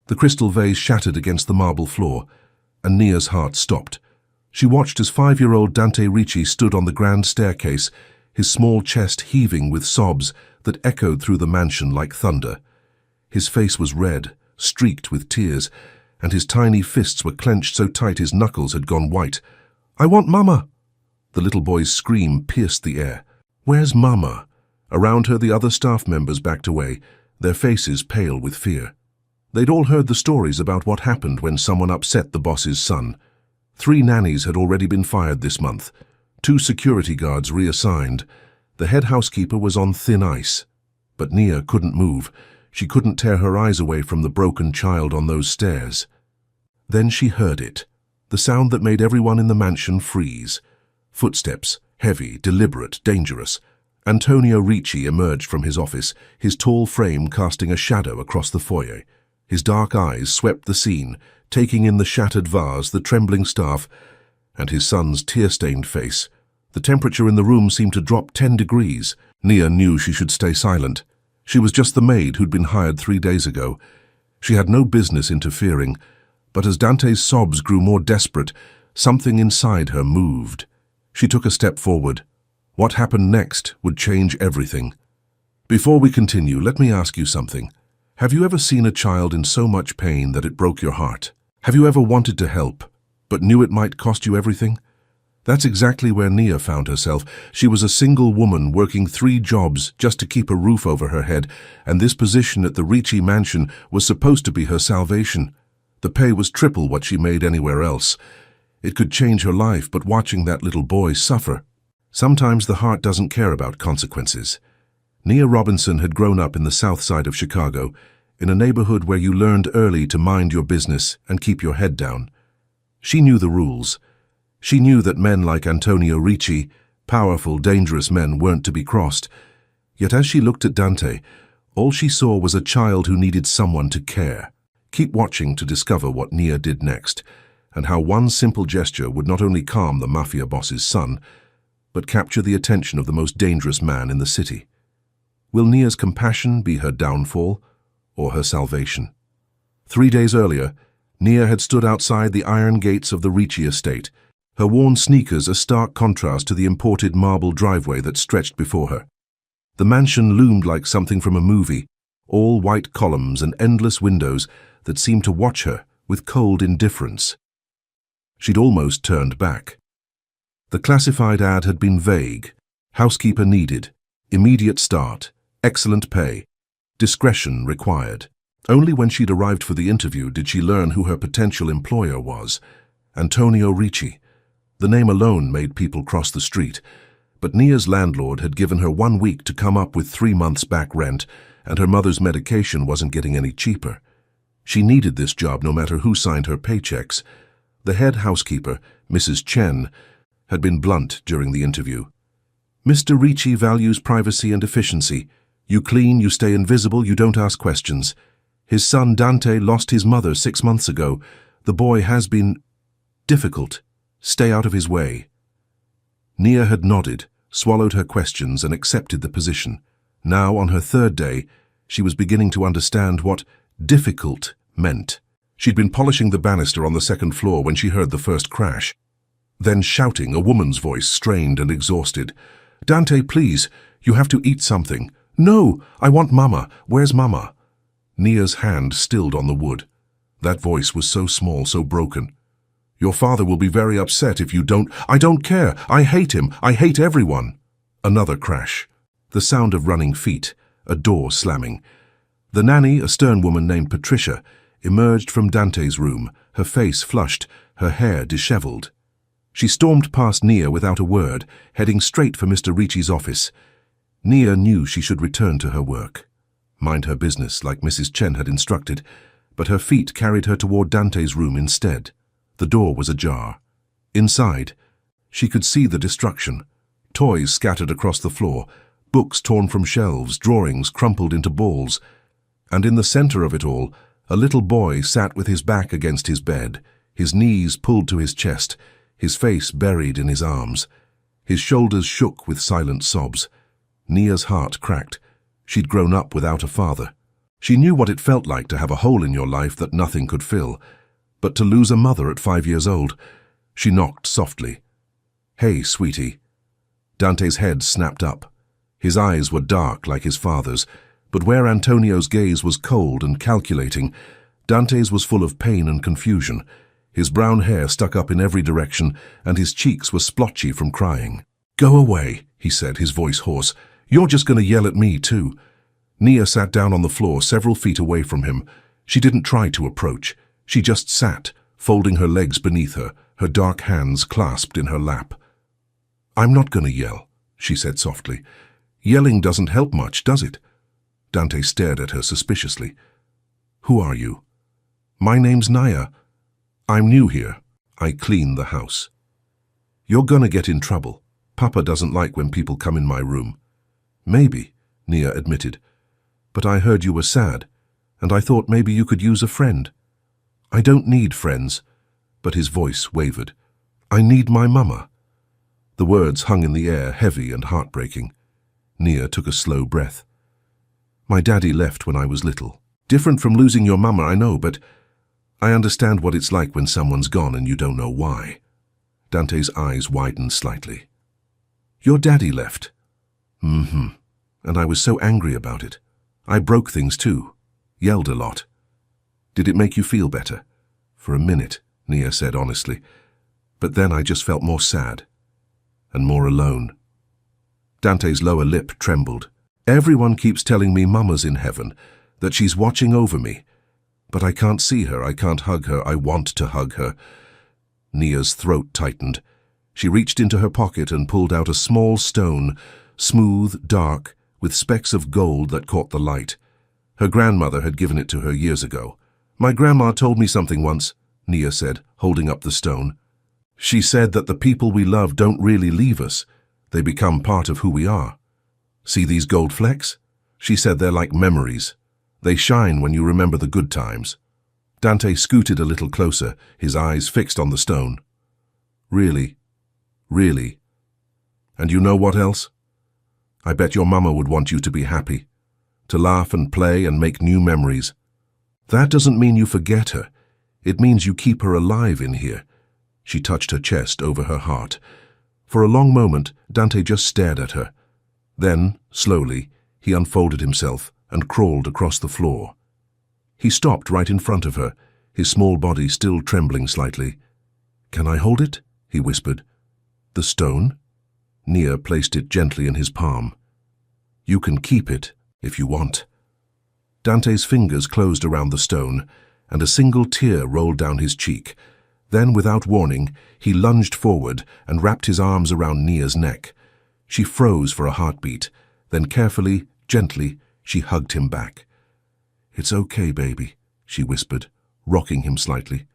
The crystal vase shattered against the marble floor, and Nia's heart stopped. She watched as 5-year-old Dante Ricci stood on the grand staircase, his small chest heaving with sobs that echoed through the mansion like thunder. His face was red, streaked with tears, and his tiny fists were clenched so tight his knuckles had gone white. "I want Mama!" The little boy's scream pierced the air. "Where's Mama?" Around her the other staff members backed away, their faces pale with fear. They'd all heard the stories about what happened when someone upset the boss's son. 3 nannies had already been fired this month, 2 security guards reassigned. The head housekeeper was on thin ice. But Nia couldn't move. She couldn't tear her eyes away from the broken child on those stairs. Then she heard it, the sound that made everyone in the mansion freeze. Footsteps, heavy, deliberate, dangerous. Antonio Ricci emerged from his office, his tall frame casting a shadow across the foyer. His dark eyes swept the scene, taking in the shattered vase, the trembling staff, and his son's tear-stained face. The temperature in the room seemed to drop 10 degrees. Nia knew she should stay silent. She was just the maid who'd been hired 3 days ago. She had no business interfering, but as Dante's sobs grew more desperate, something inside her moved. She took a step forward. What happened next would change everything. "Before we continue, let me ask you something. Have you ever seen a child in so much pain that it broke your heart? Have you ever wanted to help, but knew it might cost you everything?" That's exactly where Nia found herself. She was a single woman working 3 jobs just to keep a roof over her head, and this position at the Ricci mansion was supposed to be her salvation. The pay was triple what she made anywhere else. It could change her life, but watching that little boy suffer. Sometimes the heart doesn't care about consequences. Nia Robinson had grown up in the south side of Chicago, in a neighborhood where you learned early to mind your business and keep your head down. She knew the rules. She knew that men like Antonio Ricci, powerful, dangerous men, weren't to be crossed. Yet as she looked at Dante, all she saw was a child who needed someone to care. Keep watching to discover what Nia did next, and how one simple gesture would not only calm the Mafia boss's son, but capture the attention of the most dangerous man in the city. Will Nia's compassion be her downfall or her salvation? 3 days earlier, Nia had stood outside the iron gates of the Ricci estate, her worn sneakers a stark contrast to the imported marble driveway that stretched before her. The mansion loomed like something from a movie, all white columns and endless windows that seemed to watch her with cold indifference. She'd almost turned back. The classified ad had been vague: housekeeper needed, immediate start, excellent pay, discretion required. Only when she'd arrived for the interview did she learn who her potential employer was: Antonio Ricci. The name alone made people cross the street, but Nia's landlord had given her 1 week to come up with 3 months back rent, and her mother's medication wasn't getting any cheaper. She needed this job no matter who signed her paychecks. The head housekeeper, Mrs. Chen, had been blunt during the interview. "Mr. Ricci values privacy and efficiency. You clean, you stay invisible, you don't ask questions. His son Dante lost his mother 6 months ago. The boy has been difficult. Stay out of his way." Nia had nodded, swallowed her questions, and accepted the position. Now, on her 3rd day, she was beginning to understand what difficult meant. She'd been polishing the banister on the 2nd floor when she heard the first crash. Then shouting, a woman's voice, strained and exhausted. "Dante, please, you have to eat something." "No, I want Mama. Where's Mama?" Nia's hand stilled on the wood. That voice was so small, so broken. "Your father will be very upset if you don't—" "I don't care. I hate him. I hate everyone." Another crash. The sound of running feet, a door slamming. The nanny, a stern woman named Patricia, emerged from Dante's room, her face flushed, her hair disheveled. She stormed past Nia without a word, heading straight for Mr. Ricci's office. Nia knew she should return to her work, mind her business like Mrs. Chen had instructed, but her feet carried her toward Dante's room instead. The door was ajar. Inside, she could see the destruction. Toys scattered across the floor, books torn from shelves, drawings crumpled into balls. And in the center of it all, a little boy sat with his back against his bed, his knees pulled to his chest, his face buried in his arms. His shoulders shook with silent sobs. Nia's heart cracked. She'd grown up without a father. She knew what it felt like to have a hole in your life that nothing could fill, but to lose a mother at 5 years old. She knocked softly. "Hey, sweetie." Dante's head snapped up. His eyes were dark like his father's, but where Antonio's gaze was cold and calculating, Dante's was full of pain and confusion. His brown hair stuck up in every direction, and his cheeks were splotchy from crying. "Go away," he said, his voice hoarse. "You're just going to yell at me, too." Nia sat down on the floor several feet away from him. She didn't try to approach. She just sat, folding her legs beneath her, her dark hands clasped in her lap. "I'm not going to yell," she said softly. "Yelling doesn't help much, does it?" Dante stared at her suspiciously. "Who are you?" "My name's Nia. I'm new here. I clean the house." "You're gonna get in trouble. Papa doesn't like when people come in my room." "Maybe," Nia admitted. "But I heard you were sad, and I thought maybe you could use a friend." "I don't need friends," but his voice wavered. "I need my mama." The words hung in the air, heavy and heartbreaking. Nia took a slow breath. "My daddy left when I was little. Different from losing your mama, I know, but I understand what it's like when someone's gone and you don't know why." Dante's eyes widened slightly. "Your daddy left?" "Mm-hmm. And I was so angry about it. I broke things too. Yelled a lot." "Did it make you feel better?" "For a minute," Nia said honestly. "But then I just felt more sad. And more alone." Dante's lower lip trembled. "Everyone keeps telling me Mama's in heaven, that she's watching over me. But I can't see her, I can't hug her, I want to hug her." Nia's throat tightened. She reached into her pocket and pulled out a small stone, smooth, dark, with specks of gold that caught the light. Her grandmother had given it to her years ago. "My grandma told me something once," Nia said, holding up the stone. "She said that the people we love don't really leave us. They become part of who we are. See these gold flecks? She said they're like memories. They shine when you remember the good times." Dante scooted a little closer, his eyes fixed on the stone. "Really? Really? And you know what else? I bet your mama would want you to be happy, to laugh and play and make new memories. That doesn't mean you forget her. It means you keep her alive in here." She touched her chest over her heart. For a long moment, Dante just stared at her. Then, slowly, he unfolded himself and crawled across the floor. He stopped right in front of her, his small body still trembling slightly. "Can I hold it?" he whispered. "The stone?" Nia placed it gently in his palm. "You can keep it, if you want." Dante's fingers closed around the stone, and a single tear rolled down his cheek. Then, without warning, he lunged forward and wrapped his arms around Nia's neck. She froze for a heartbeat, then carefully, gently, she hugged him back. "It's okay, baby," she whispered, rocking him slightly.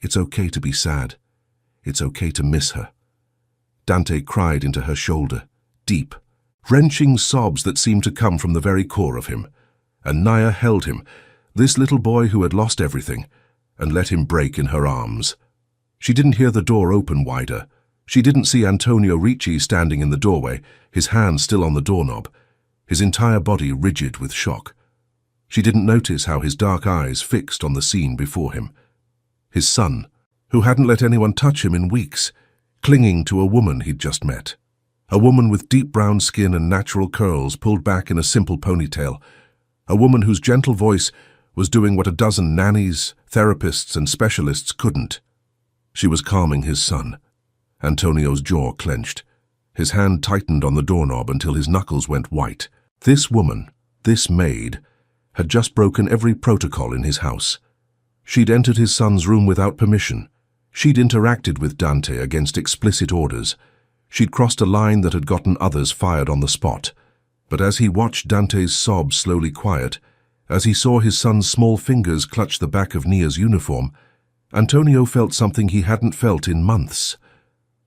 "It's okay to be sad. It's okay to miss her." Dante cried into her shoulder, deep, wrenching sobs that seemed to come from the very core of him. And Nia held him, this little boy who had lost everything, and let him break in her arms. She didn't hear the door open wider. She didn't see Antonio Ricci standing in the doorway, his hand still on the doorknob, his entire body rigid with shock. She didn't notice how his dark eyes fixed on the scene before him. His son, who hadn't let anyone touch him in weeks, clinging to a woman he'd just met. A woman with deep brown skin and natural curls pulled back in a simple ponytail. A woman whose gentle voice was doing what a dozen nannies, therapists, and specialists couldn't. She was calming his son. Antonio's jaw clenched. His hand tightened on the doorknob until his knuckles went white. This woman, this maid, had just broken every protocol in his house. She'd entered his son's room without permission. She'd interacted with Dante against explicit orders. She'd crossed a line that had gotten others fired on the spot. But as he watched Dante's sobs slowly quiet, as he saw his son's small fingers clutch the back of Nia's uniform, Antonio felt something he hadn't felt in months.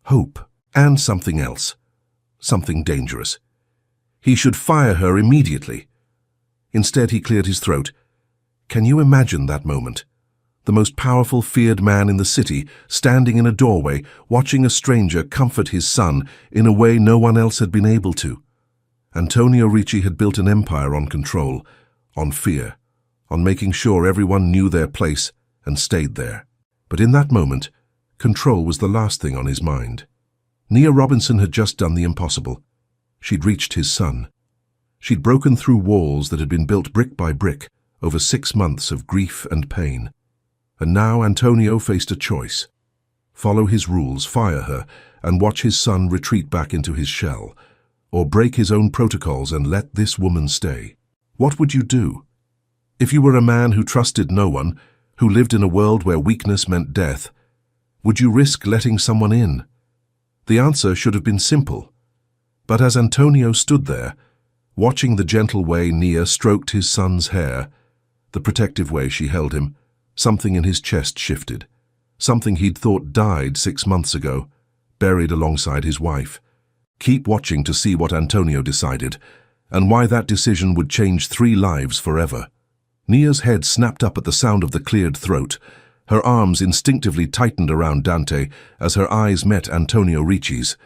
Hope, and something else. Something dangerous. He should fire her immediately. Instead, he cleared his throat. Can you imagine that moment? The most powerful, feared man in the city, standing in a doorway, watching a stranger comfort his son in a way no one else had been able to. Antonio Ricci had built an empire on control, on fear, on making sure everyone knew their place and stayed there. But in that moment, control was the last thing on his mind. Nia Robinson had just done the impossible. She'd reached his son. She'd broken through walls that had been built brick by brick over 6 months of grief and pain. And now Antonio faced a choice. Follow his rules, fire her, and watch his son retreat back into his shell, or break his own protocols and let this woman stay. What would you do? If you were a man who trusted no one, who lived in a world where weakness meant death, would you risk letting someone in? The answer should have been simple. But as Antonio stood there, watching the gentle way Nia stroked his son's hair, the protective way she held him, something in his chest shifted. Something he'd thought died 6 months ago, buried alongside his wife. Keep watching to see what Antonio decided, and why that decision would change 3 lives forever. Nia's head snapped up at the sound of the cleared throat. Her arms instinctively tightened around Dante as her eyes met Antonio Ricci's.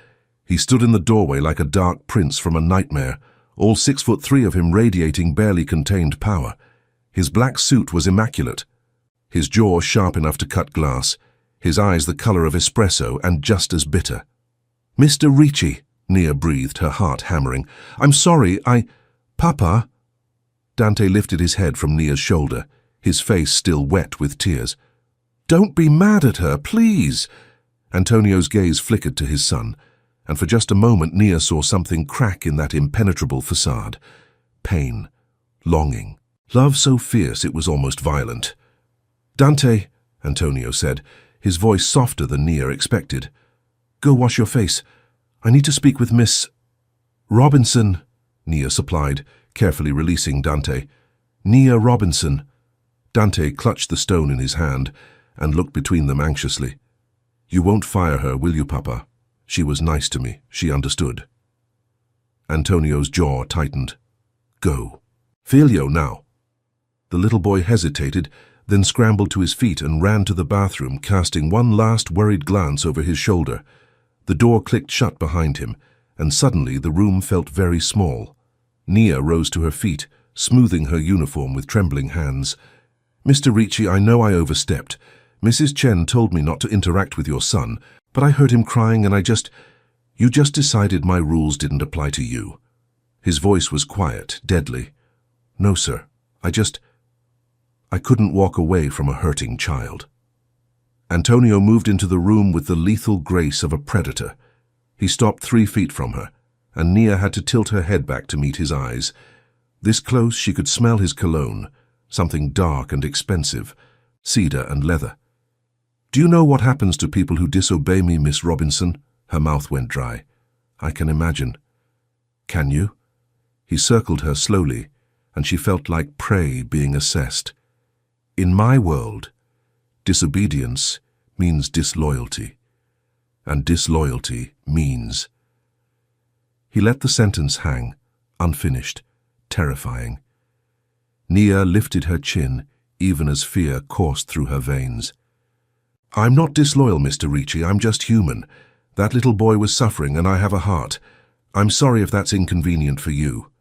He stood in the doorway like a dark prince from a nightmare, all 6'3" of him radiating barely contained power. His black suit was immaculate, his jaw sharp enough to cut glass, his eyes the color of espresso and just as bitter. "Mr. Ricci," Nia breathed, her heart hammering. "I'm sorry, Papa?" Dante lifted his head from Nia's shoulder, his face still wet with tears. "Don't be mad at her, please." Antonio's gaze flickered to his son, and for just a moment Nia saw something crack in that impenetrable facade. Pain, longing, love so fierce it was almost violent. "Dante," Antonio said, his voice softer than Nia expected. "Go wash your face. I need to speak with Miss Robinson," Nia supplied, carefully releasing Dante. "Nia Robinson." Dante clutched the stone in his hand and looked between them anxiously. "You won't fire her, will you, Papa? She was nice to me. She understood." Antonio's jaw tightened. "Go. Filio now." The little boy hesitated, then scrambled to his feet and ran to the bathroom, casting one last worried glance over his shoulder. The door clicked shut behind him, and suddenly the room felt very small. Nia rose to her feet, smoothing her uniform with trembling hands. "Mr. Ricci, I know I overstepped. Mrs. Chen told me not to interact with your son, but I heard him crying and You just decided my rules didn't apply to you." His voice was quiet, deadly. "No, sir. I couldn't walk away from a hurting child." Antonio moved into the room with the lethal grace of a predator. He stopped 3 feet from her, and Nia had to tilt her head back to meet his eyes. This close, she could smell his cologne, something dark and expensive, cedar and leather. "Do you know what happens to people who disobey me, Miss Robinson?" Her mouth went dry. "I can imagine." "Can you?" He circled her slowly, and she felt like prey being assessed. "In my world, disobedience means disloyalty, and disloyalty means—" He let the sentence hang, unfinished, terrifying. Nia lifted her chin, even as fear coursed through her veins. "I'm not disloyal, Mr. Ricci, I'm just human. That little boy was suffering and I have a heart. I'm sorry if that's inconvenient for you."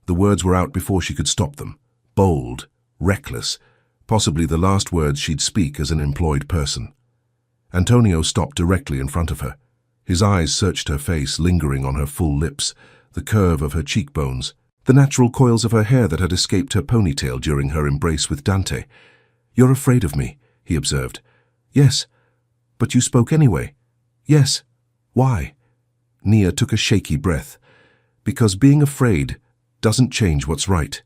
The words were out before she could stop them. Bold, reckless, possibly the last words she'd speak as an employed person. Antonio stopped directly in front of her. His eyes searched her face, lingering on her full lips, the curve of her cheekbones, the natural coils of her hair that had escaped her ponytail during her embrace with Dante. "You're afraid of me," he observed. "Yes, but you spoke anyway." "Yes. Why?" Nia took a shaky breath. "Because being afraid doesn't change what's right.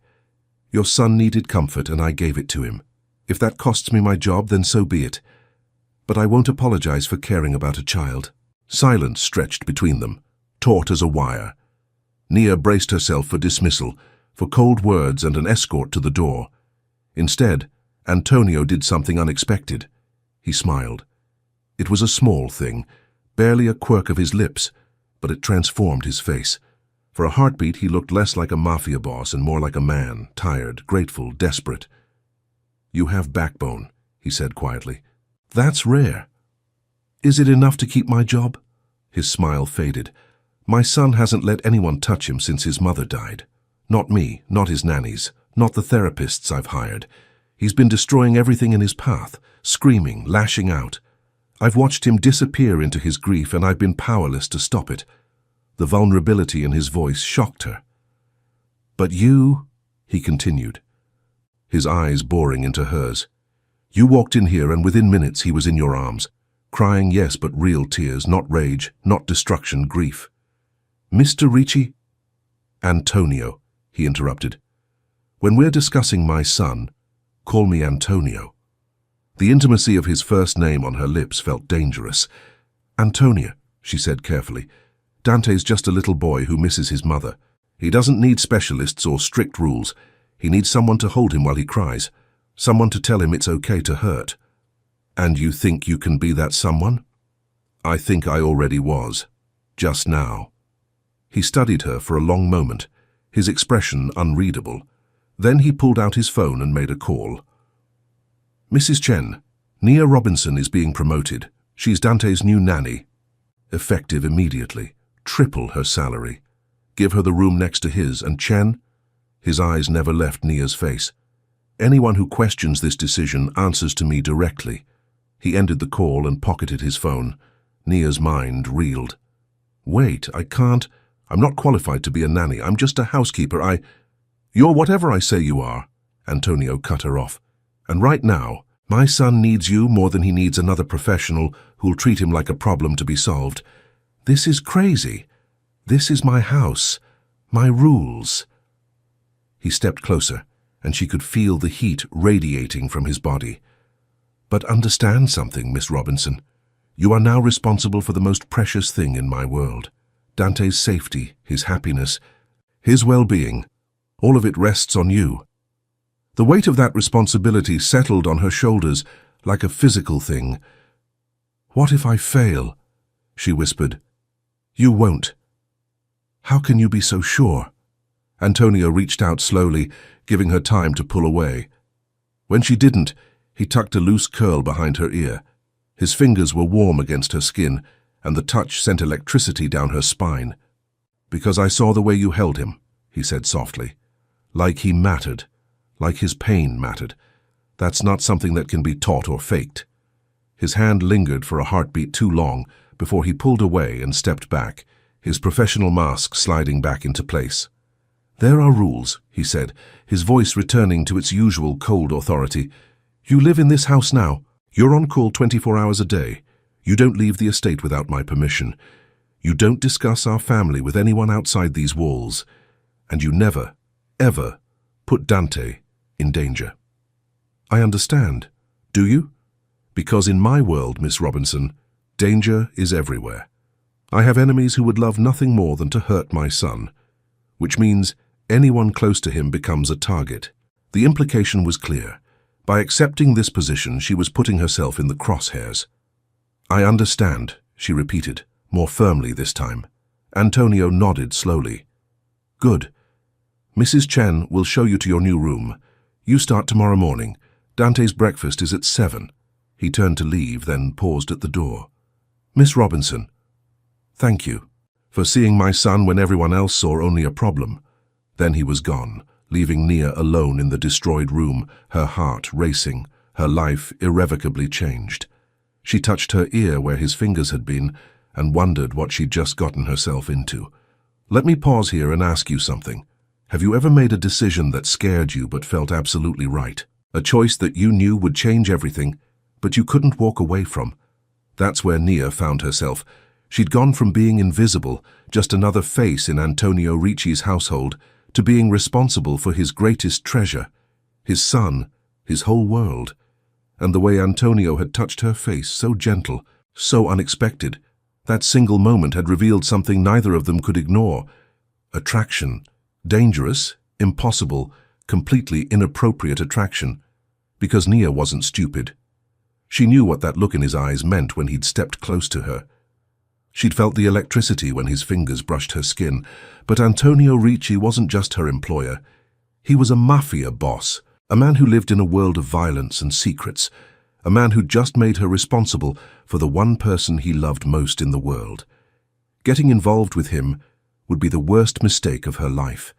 Your son needed comfort and I gave it to him. If that costs me my job, then so be it. But I won't apologize for caring about a child." Silence stretched between them, taut as a wire. Nia braced herself for dismissal, for cold words and an escort to the door. Instead, Antonio did something unexpected. He smiled. It was a small thing, barely a quirk of his lips, but it transformed his face. For a heartbeat, he looked less like a Mafia boss and more like a man, tired, grateful, desperate. "You have backbone," he said quietly. "That's rare." "Is it enough to keep my job?" His smile faded. "My son hasn't let anyone touch him since his mother died. Not me, not his nannies, not the therapists I've hired. He's been destroying everything in his path, screaming, lashing out. I've watched him disappear into his grief, and I've been powerless to stop it. The vulnerability in his voice shocked her. "But you," he continued, his eyes boring into hers, "you walked in here and within minutes he was in your arms, crying, yes, but real tears, not rage, not destruction, grief." "Mr. Ricci?" "Antonio," he interrupted. "When we're discussing my son, call me Antonio." The intimacy of his first name on her lips felt dangerous. "Antonia," she said carefully, "Dante's just a little boy who misses his mother. He doesn't need specialists or strict rules. He needs someone to hold him while he cries, someone to tell him it's okay to hurt." "And you think you can be that someone?" "I think I already was. Just now." He studied her for a long moment, his expression unreadable. Then he pulled out his phone and made a call. "Mrs. Chen, Nia Robinson is being promoted. She's Dante's new nanny. Effective immediately. Triple her salary. Give her the room next to his, and Chen—" His eyes never left Nia's face. "Anyone who questions this decision answers to me directly." He ended the call and pocketed his phone. Nia's mind reeled. "Wait, I can't. I'm not qualified to be a nanny. I'm just a housekeeper. You're whatever I say you are." Antonio cut her off. "And right now, my son needs you more than he needs another professional who'll treat him like a problem to be solved. This is crazy. This is my house, my rules." He stepped closer, and she could feel the heat radiating from his body. "But understand something, Miss Robinson. You are now responsible for the most precious thing in my world. Dante's safety, his happiness, his well-being. All of it rests on you." The weight of that responsibility settled on her shoulders like a physical thing. "What if I fail?" she whispered. "You won't." "How can you be so sure?" Antonio reached out slowly, giving her time to pull away. When she didn't, he tucked a loose curl behind her ear. His fingers were warm against her skin, and the touch sent electricity down her spine. "Because I saw the way you held him," he said softly. "Like he mattered. Like his pain mattered. That's not something that can be taught or faked." His hand lingered for a heartbeat too long before he pulled away and stepped back, his professional mask sliding back into place. "There are rules," he said, his voice returning to its usual cold authority. "You live in this house now. You're on call 24 hours a day. You don't leave the estate without my permission. You don't discuss our family with anyone outside these walls. And you never, ever put Dante in danger." "I understand. Do you? Because in my world, Miss Robinson, danger is everywhere. I have enemies who would love nothing more than to hurt my son, which means anyone close to him becomes a target." The implication was clear. By accepting this position, she was putting herself in the crosshairs. "I understand," she repeated, more firmly this time. Antonio nodded slowly. "Good. Mrs. Chen will show you to your new room. You start tomorrow morning. Dante's breakfast is at 7. He turned to leave, then paused at the door. "Miss Robinson, thank you for seeing my son when everyone else saw only a problem." Then he was gone, leaving Nia alone in the destroyed room, her heart racing, her life irrevocably changed. She touched her ear where his fingers had been and wondered what she'd just gotten herself into. "Let me pause here and ask you something. Have you ever made a decision that scared you but felt absolutely right? A choice that you knew would change everything, but you couldn't walk away from?" That's where Nia found herself. She'd gone from being invisible, just another face in Antonio Ricci's household, to being responsible for his greatest treasure, his son, his whole world. And the way Antonio had touched her face, so gentle, so unexpected, that single moment had revealed something neither of them could ignore. Attraction. Dangerous, impossible, completely inappropriate attraction. Because Nia wasn't stupid. She knew what that look in his eyes meant when he'd stepped close to her. She'd felt the electricity when his fingers brushed her skin, but Antonio Ricci wasn't just her employer. He was a Mafia boss, a man who lived in a world of violence and secrets, a man who'd just made her responsible for the one person he loved most in the world. Getting involved with him would be the worst mistake of her life.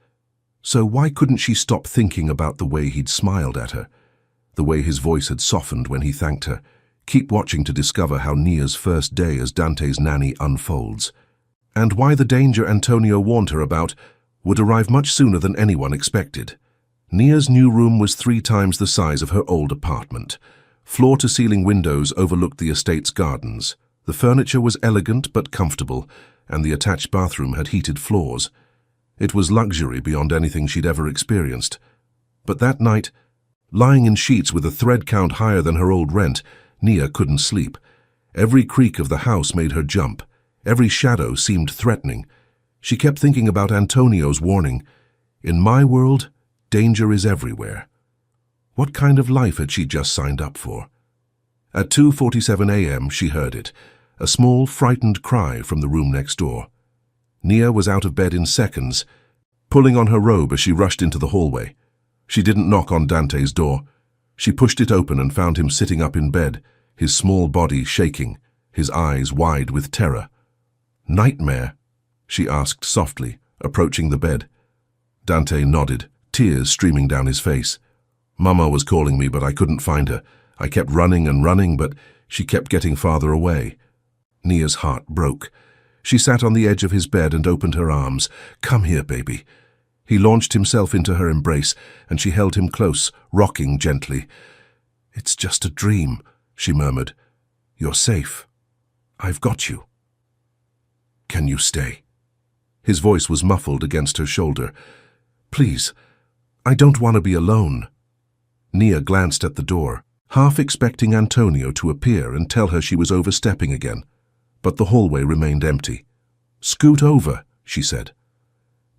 So why couldn't she stop thinking about the way he'd smiled at her, the way his voice had softened when he thanked her, keep watching to discover how Nia's first day as Dante's nanny unfolds, and why the danger Antonio warned her about would arrive much sooner than anyone expected. Nia's new room was 3 times the size of her old apartment. Floor-to-ceiling windows overlooked the estate's gardens. The furniture was elegant but comfortable, and the attached bathroom had heated floors. It was luxury beyond anything she'd ever experienced. But that night, lying in sheets with a thread count higher than her old rent, Nia couldn't sleep. Every creak of the house made her jump. Every shadow seemed threatening. She kept thinking about Antonio's warning. In my world, danger is everywhere. What kind of life had she just signed up for? At 2:47 a.m. she heard it, a small, frightened cry from the room next door. Nia was out of bed in seconds, pulling on her robe as she rushed into the hallway. She didn't knock on Dante's door. She pushed it open and found him sitting up in bed, his small body shaking, his eyes wide with terror. "Nightmare?" she asked softly, approaching the bed. Dante nodded, tears streaming down his face. "Mama was calling me, but I couldn't find her. I kept running and running, but she kept getting farther away." Nia's heart broke. She sat on the edge of his bed and opened her arms. "Come here, baby." He launched himself into her embrace, and she held him close, rocking gently. "It's just a dream," she murmured. "You're safe. I've got you. Can you stay?" His voice was muffled against her shoulder. "Please, I don't want to be alone." Nia glanced at the door, half expecting Antonio to appear and tell her she was overstepping again. But the hallway remained empty. "Scoot over," she said.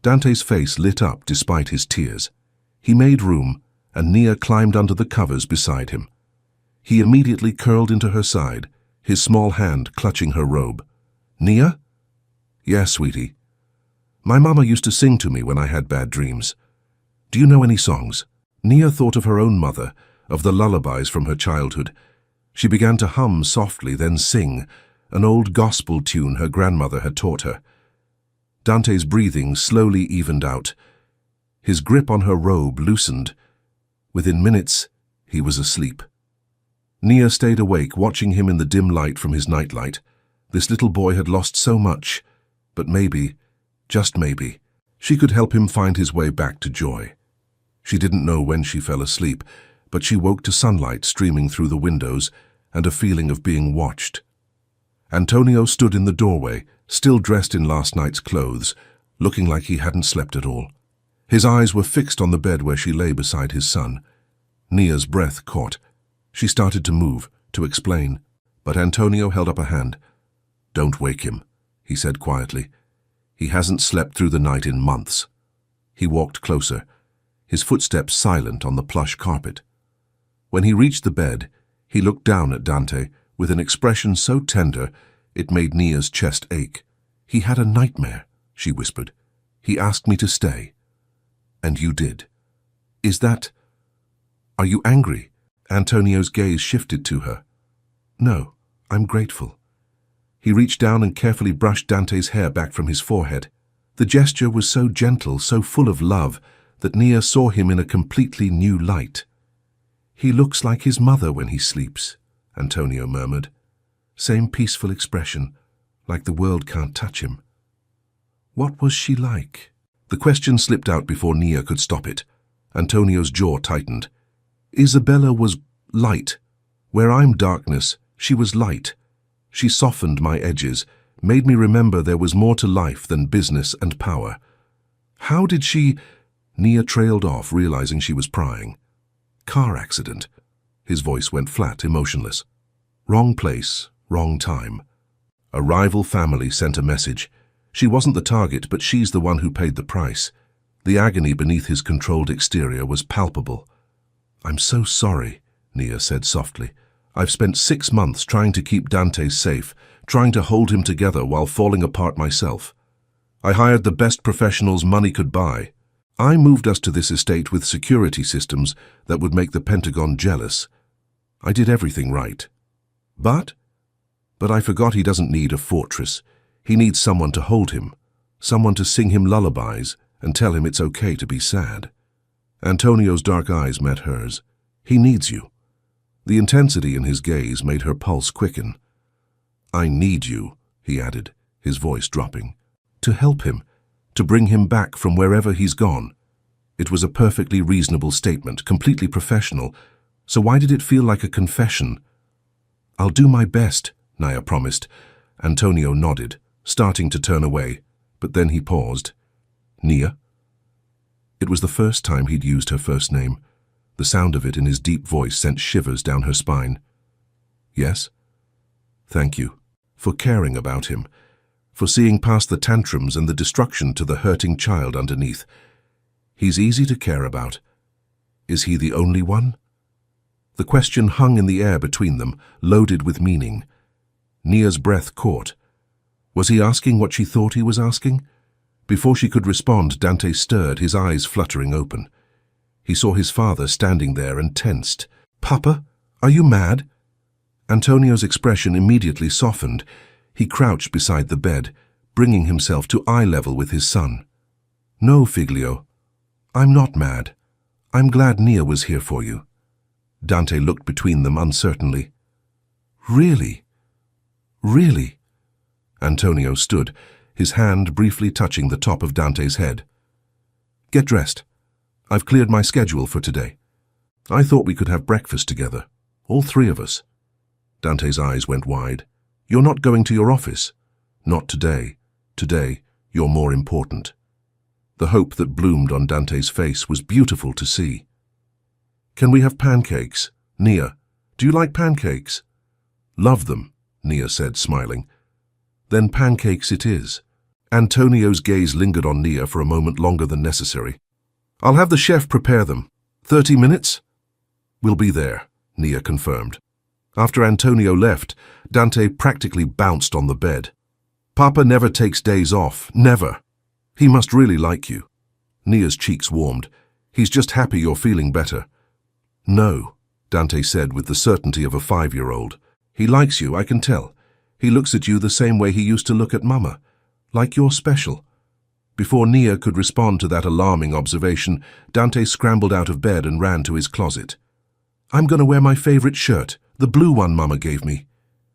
Dante's face lit up despite his tears. He made room, and Nia climbed under the covers beside him. He immediately curled into her side, his small hand clutching her robe. "Nia?" "Yes, sweetie. My mama used to sing to me when I had bad dreams. Do you know any songs?" Nia thought of her own mother, of the lullabies from her childhood. She began to hum softly, then sing, an old gospel tune her grandmother had taught her. Dante's breathing slowly evened out. His grip on her robe loosened. Within minutes, he was asleep. Nia stayed awake, watching him in the dim light from his nightlight. This little boy had lost so much, but maybe, just maybe, she could help him find his way back to joy. She didn't know when she fell asleep, but she woke to sunlight streaming through the windows and a feeling of being watched. Antonio stood in the doorway, still dressed in last night's clothes, looking like he hadn't slept at all. His eyes were fixed on the bed where she lay beside his son. Nia's breath caught. She started to move, to explain, but Antonio held up a hand. "Don't wake him," he said quietly. "He hasn't slept through the night in months." He walked closer, his footsteps silent on the plush carpet. When he reached the bed, he looked down at Dante with an expression so tender it made Nia's chest ache. "He had a nightmare," she whispered. "He asked me to stay. And you did. Is that... Are you angry?" Antonio's gaze shifted to her. "No, I'm grateful." He reached down and carefully brushed Dante's hair back from his forehead. The gesture was so gentle, so full of love, that Nia saw him in a completely new light. "He looks like his mother when he sleeps," Antonio murmured. "Same peaceful expression, like the world can't touch him." "What was she like?" The question slipped out before Nia could stop it. Antonio's jaw tightened. "Isabella was light. Where I'm darkness, she was light. She softened my edges, made me remember there was more to life than business and power." "How did she—" Nia trailed off, realizing she was prying. "Car accident." His voice went flat, emotionless. "Wrong place, wrong time. A rival family sent a message. She wasn't the target, but she's the one who paid the price." The agony beneath his controlled exterior was palpable. "I'm so sorry," Nia said softly. "I've spent 6 months trying to keep Dante safe, trying to hold him together while falling apart myself. I hired the best professionals money could buy. I moved us to this estate with security systems that would make the Pentagon jealous. I did everything right. But I forgot he doesn't need a fortress. He needs someone to hold him, someone to sing him lullabies and tell him it's okay to be sad. Antonio's dark eyes met hers. He needs you. The intensity in his gaze made her pulse quicken. I need you, he added, his voice dropping. To help him, to bring him back from wherever he's gone. It was a perfectly reasonable statement, completely professional, so why did it feel like a confession? I'll do my best, Naya promised. Antonio nodded, starting to turn away, but then he paused. Nia? It was the first time he'd used her first name. The sound of it in his deep voice sent shivers down her spine. Yes? Thank you. For caring about him. For seeing past the tantrums and the destruction to the hurting child underneath. He's easy to care about. Is he the only one? The question hung in the air between them, loaded with meaning. Nia's breath caught. Was he asking what she thought he was asking? Before she could respond, Dante stirred, his eyes fluttering open. He saw his father standing there and tensed. Papa, are you mad? Antonio's expression immediately softened. He crouched beside the bed, bringing himself to eye level with his son. No, Figlio. I'm not mad. I'm glad Nia was here for you. Dante looked between them uncertainly. Really? Really? Antonio stood, his hand briefly touching the top of Dante's head. Get dressed. I've cleared my schedule for today. I thought we could have breakfast together, all three of us. Dante's eyes went wide. You're not going to your office? Not today. Today, you're more important. The hope that bloomed on Dante's face was beautiful to see. Can we have pancakes? Nia, do you like pancakes? Love them, Nia said, smiling. Then pancakes it is. Antonio's gaze lingered on Nia for a moment longer than necessary. I'll have the chef prepare them. 30 minutes? We'll be there, Nia confirmed. After Antonio left, Dante practically bounced on the bed. Papa never takes days off, never. He must really like you. Nia's cheeks warmed. He's just happy you're feeling better. No, Dante said with the certainty of a 5-year-old. He likes you, I can tell. He looks at you the same way he used to look at Mama, like you're special. Before Nia could respond to that alarming observation, Dante scrambled out of bed and ran to his closet. I'm going to wear my favorite shirt, the blue one Mama gave me.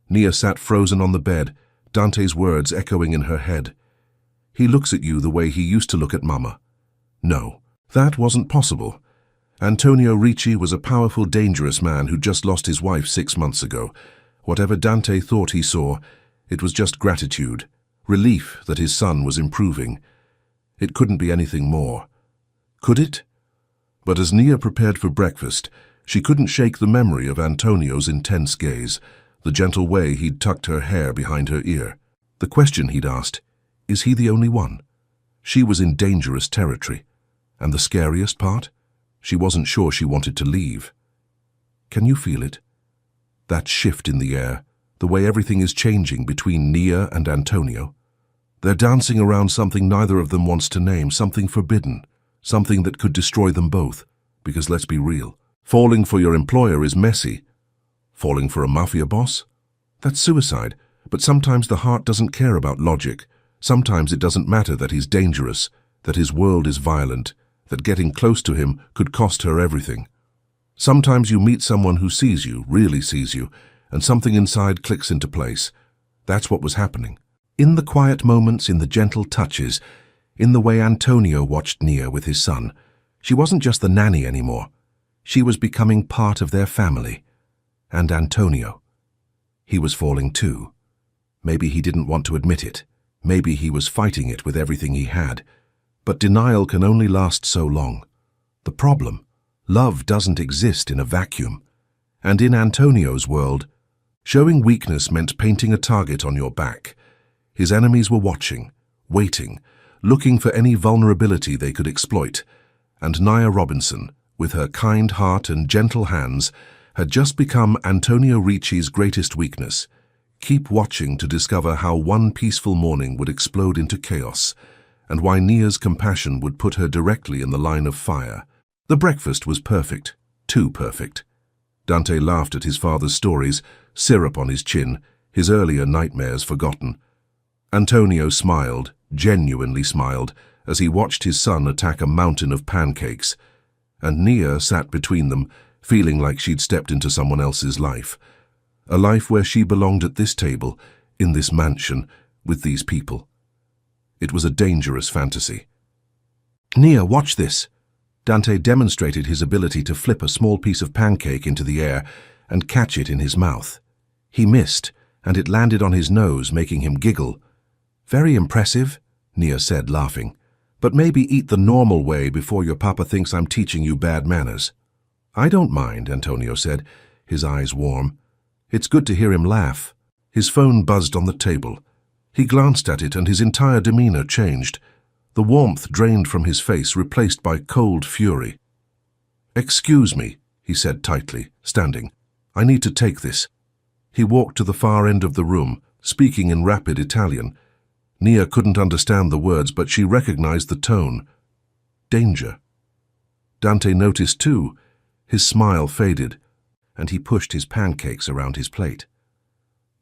Nia sat frozen on the bed, Dante's words echoing in her head. He looks at you the way he used to look at Mama. No, that wasn't possible. Antonio Ricci was a powerful, dangerous man who just lost his wife 6 months ago. Whatever Dante thought he saw, it was just gratitude, relief that his son was improving. It couldn't be anything more. Could it? But as Nia prepared for breakfast, she couldn't shake the memory of Antonio's intense gaze, the gentle way he'd tucked her hair behind her ear. The question he'd asked, is he the only one? She was in dangerous territory. And the scariest part? She wasn't sure she wanted to leave. Can you feel it? That shift in the air, the way everything is changing between Nia and Antonio. They're dancing around something neither of them wants to name, something forbidden, something that could destroy them both. Because let's be real, falling for your employer is messy. Falling for a mafia boss? That's suicide, but sometimes the heart doesn't care about logic. Sometimes it doesn't matter that he's dangerous, that his world is violent, that getting close to him could cost her everything. Sometimes you meet someone who sees you, really sees you, and something inside clicks into place. That's what was happening. In the quiet moments, in the gentle touches, in the way Antonio watched Nia with his son, she wasn't just the nanny anymore. She was becoming part of their family. And Antonio. He was falling too. Maybe he didn't want to admit it. Maybe he was fighting it with everything he had. But denial can only last so long. The problem, love doesn't exist in a vacuum. And in Antonio's world, showing weakness meant painting a target on your back. His enemies were watching, waiting, looking for any vulnerability they could exploit. And Nia Robinson, with her kind heart and gentle hands, had just become Antonio Ricci's greatest weakness. Keep watching to discover how one peaceful morning would explode into chaos, and why Nia's compassion would put her directly in the line of fire. The breakfast was perfect, too perfect. Dante laughed at his father's stories, syrup on his chin, his earlier nightmares forgotten. Antonio smiled, genuinely smiled, as he watched his son attack a mountain of pancakes, and Nia sat between them, feeling like she'd stepped into someone else's life. A life where she belonged at this table, in this mansion, with these people. It was a dangerous fantasy. "Nia, watch this." Dante demonstrated his ability to flip a small piece of pancake into the air and catch it in his mouth. He missed, and it landed on his nose, making him giggle. "Very impressive," Nia said, laughing. "But maybe eat the normal way before your papa thinks I'm teaching you bad manners." "I don't mind," Antonio said, his eyes warm. "It's good to hear him laugh." His phone buzzed on the table. He glanced at it and his entire demeanor changed. The warmth drained from his face, replaced by cold fury. "Excuse me," he said tightly, standing. "I need to take this." He walked to the far end of the room, speaking in rapid Italian. Nia couldn't understand the words, but she recognized the tone. Danger. Dante noticed too. His smile faded, and he pushed his pancakes around his plate.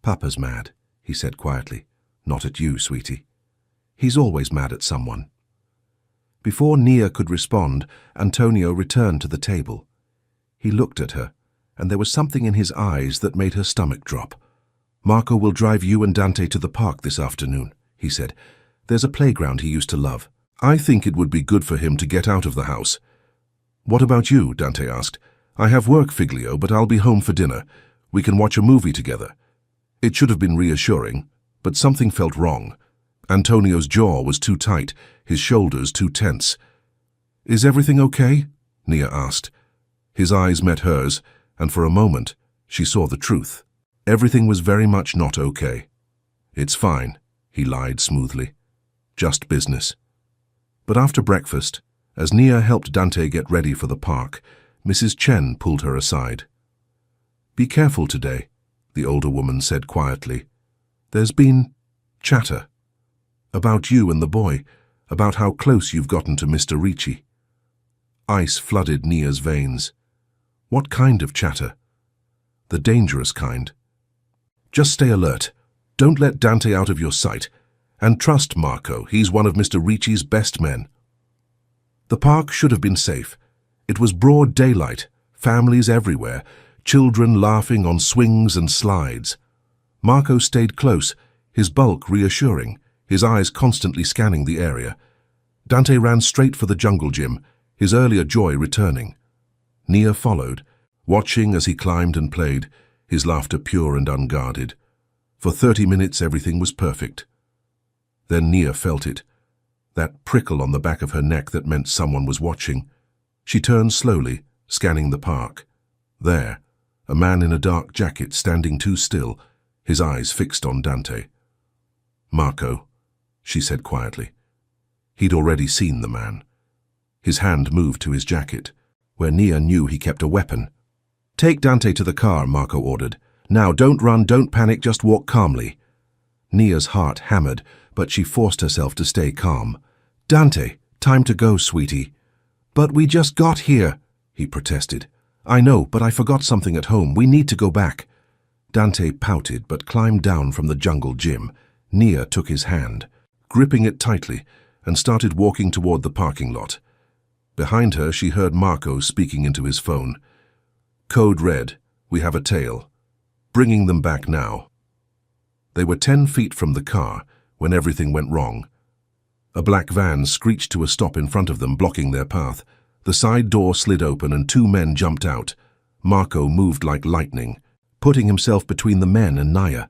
"Papa's mad," he said quietly. "Not at you, sweetie. He's always mad at someone." Before Nia could respond, Antonio returned to the table. He looked at her, and there was something in his eyes that made her stomach drop. "Marco will drive you and Dante to the park this afternoon," he said. "There's a playground he used to love. I think it would be good for him to get out of the house." "What about you?" Dante asked. "I have work, Figlio, but I'll be home for dinner. We can watch a movie together." It should have been reassuring, but something felt wrong. Antonio's jaw was too tight, his shoulders too tense. "Is everything okay?" Nia asked. His eyes met hers, and for a moment, she saw the truth. Everything was very much not okay. "It's fine," he lied smoothly. "Just business." But after breakfast, as Nia helped Dante get ready for the park, Mrs. Chen pulled her aside. "Be careful today," the older woman said quietly. "There's been chatter. About you and the boy, about how close you've gotten to Mr. Ricci." Ice flooded Nia's veins. "What kind of chatter?" "The dangerous kind. Just stay alert. Don't let Dante out of your sight. And trust Marco, he's one of Mr. Ricci's best men." The park should have been safe. It was broad daylight, families everywhere, children laughing on swings and slides. Marco stayed close, his bulk reassuring, his eyes constantly scanning the area. Dante ran straight for the jungle gym, his earlier joy returning. Nia followed, watching as he climbed and played, his laughter pure and unguarded. For 30 minutes everything was perfect. Then Nia felt it, that prickle on the back of her neck that meant someone was watching. She turned slowly, scanning the park. There, a man in a dark jacket standing too still, his eyes fixed on Dante. "Marco," she said quietly. He'd already seen the man. His hand moved to his jacket, where Nia knew he kept a weapon. "Take Dante to the car," Marco ordered. "Now, don't run, don't panic, just walk calmly." Nia's heart hammered, but she forced herself to stay calm. "Dante, time to go, sweetie." "But we just got here," he protested. "I know, but I forgot something at home. We need to go back." Dante pouted but climbed down from the jungle gym. Nia took his hand, gripping it tightly, and started walking toward the parking lot. Behind her, she heard Marco speaking into his phone. "Code red, we have a tail. Bringing them back now." They were 10 feet from the car when everything went wrong. A black van screeched to a stop in front of them, blocking their path. The side door slid open and 2 men jumped out. Marco moved like lightning, putting himself between the men and Nia.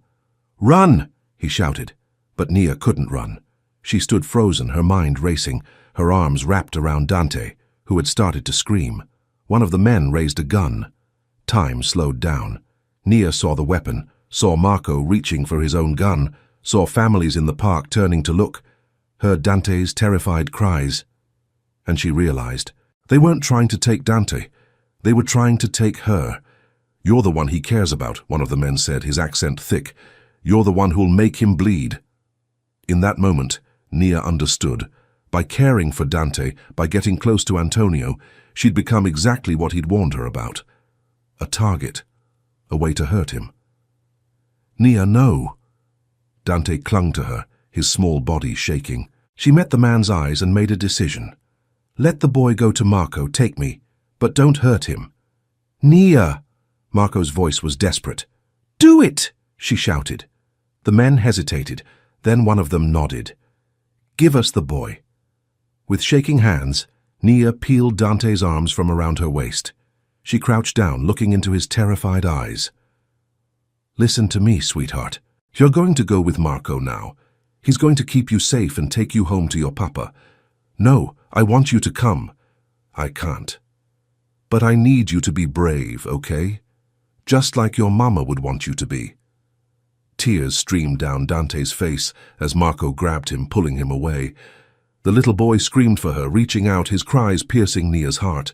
"Run!" he shouted. But Nia couldn't run. She stood frozen, her mind racing, her arms wrapped around Dante, who had started to scream. One of the men raised a gun. Time slowed down. Nia saw the weapon, saw Marco reaching for his own gun, saw families in the park turning to look, heard Dante's terrified cries. And she realized, they weren't trying to take Dante. They were trying to take her. "You're the one he cares about," one of the men said, his accent thick. "You're the one who'll make him bleed." In that moment, Nia understood. By caring for Dante, by getting close to Antonio, she'd become exactly what he'd warned her about. A target. A way to hurt him. "Nia, no." Dante clung to her, his small body shaking. She met the man's eyes and made a decision. Let the boy go to Marco, take me, but don't hurt him. Nia! Marco's voice was desperate. Do it! She shouted. The men hesitated, then one of them nodded. Give us the boy. With shaking hands, Nia peeled Dante's arms from around her waist. She crouched down, looking into his terrified eyes. Listen to me, sweetheart. You're going to go with Marco now. He's going to keep you safe and take you home to your papa. No, I want you to come. I can't. But I need you to be brave, okay? Just like your mama would want you to be. Tears streamed down Dante's face as Marco grabbed him, pulling him away. The little boy screamed for her, reaching out, his cries piercing Nia's heart.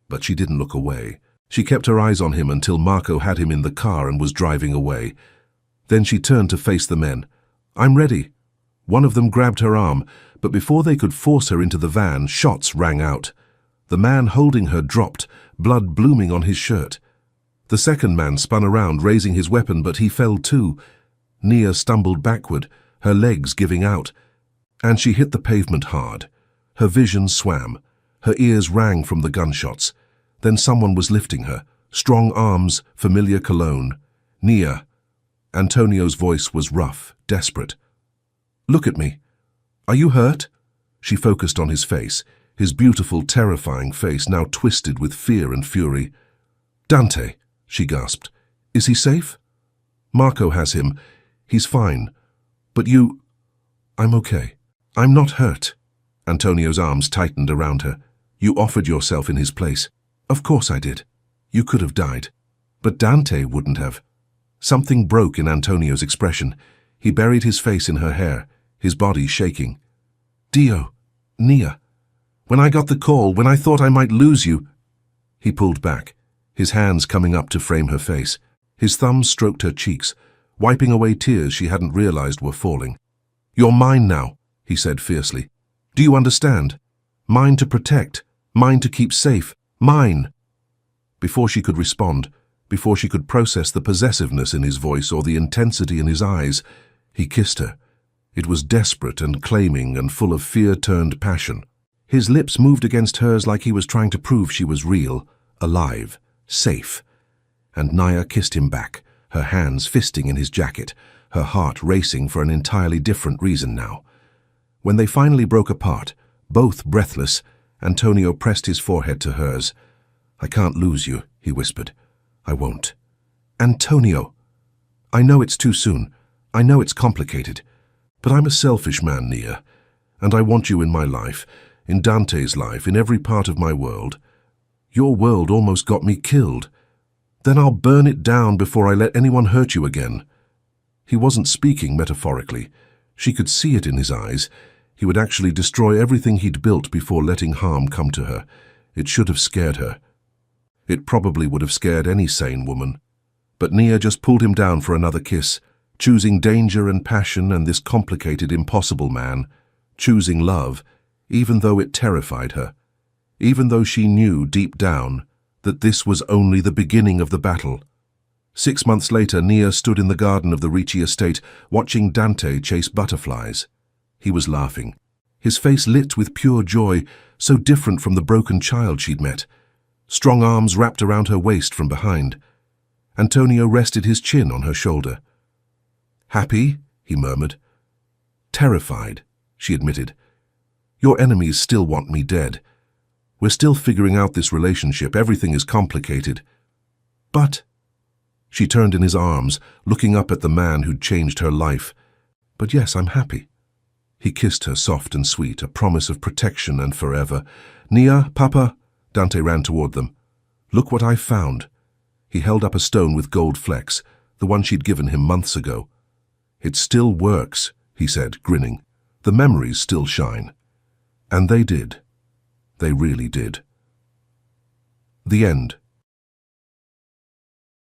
But she didn't look away. She kept her eyes on him until Marco had him in the car and was driving away. Then she turned to face the men. I'm ready. One of them grabbed her arm, but before they could force her into the van, shots rang out. The man holding her dropped, blood blooming on his shirt. The second man spun around, raising his weapon, but he fell too. Nia stumbled backward, her legs giving out, and she hit the pavement hard. Her vision swam. Her ears rang from the gunshots. Then someone was lifting her. Strong arms, familiar cologne. Nia. Antonio's voice was rough, desperate. Look at me. Are you hurt? She focused on his face, his beautiful, terrifying face now twisted with fear and fury. Dante, she gasped. Is he safe? Marco has him. He's fine. But you... I'm okay. I'm not hurt. Antonio's arms tightened around her. You offered yourself in his place. Of course I did. You could have died. But Dante wouldn't have. Something broke in Antonio's expression. He buried his face in her hair, his body shaking. Dio, Nia, when I got the call, when I thought I might lose you... He pulled back, his hands coming up to frame her face. His thumbs stroked her cheeks, wiping away tears she hadn't realized were falling. You're mine now, he said fiercely. Do you understand? Mine to protect, mine to keep safe, mine. Before she could respond, before she could process the possessiveness in his voice or the intensity in his eyes, he kissed her. It was desperate and claiming and full of fear-turned passion. His lips moved against hers like he was trying to prove she was real, alive, safe. And Nia kissed him back, her hands fisting in his jacket, her heart racing for an entirely different reason now. When they finally broke apart, both breathless, Antonio pressed his forehead to hers. I can't lose you, he whispered. I won't. Antonio! I know it's too soon. I know it's complicated. But I'm a selfish man, Nia. And I want you in my life, in Dante's life, in every part of my world. Your world almost got me killed. Then I'll burn it down before I let anyone hurt you again. He wasn't speaking metaphorically. She could see it in his eyes. He would actually destroy everything he'd built before letting harm come to her. It should have scared her. It probably would have scared any sane woman. But Nia just pulled him down for another kiss, choosing danger and passion and this complicated, impossible man, choosing love, even though it terrified her, even though she knew deep down that this was only the beginning of the battle. 6 months later, Nia stood in the garden of the Ricci estate, watching Dante chase butterflies. He was laughing, his face lit with pure joy, so different from the broken child she'd met. Strong arms wrapped around her waist from behind. Antonio rested his chin on her shoulder. Happy? He murmured. Terrified, she admitted. Your enemies still want me dead. We're still figuring out this relationship. Everything is complicated. But... She turned in his arms, looking up at the man who'd changed her life. But yes, I'm happy. He kissed her soft and sweet, a promise of protection and forever. Nia, Papa... Dante ran toward them. Look what I found. He held up a stone with gold flecks, the one she'd given him months ago. It still works, he said, grinning. The memories still shine. And they did. They really did. The end.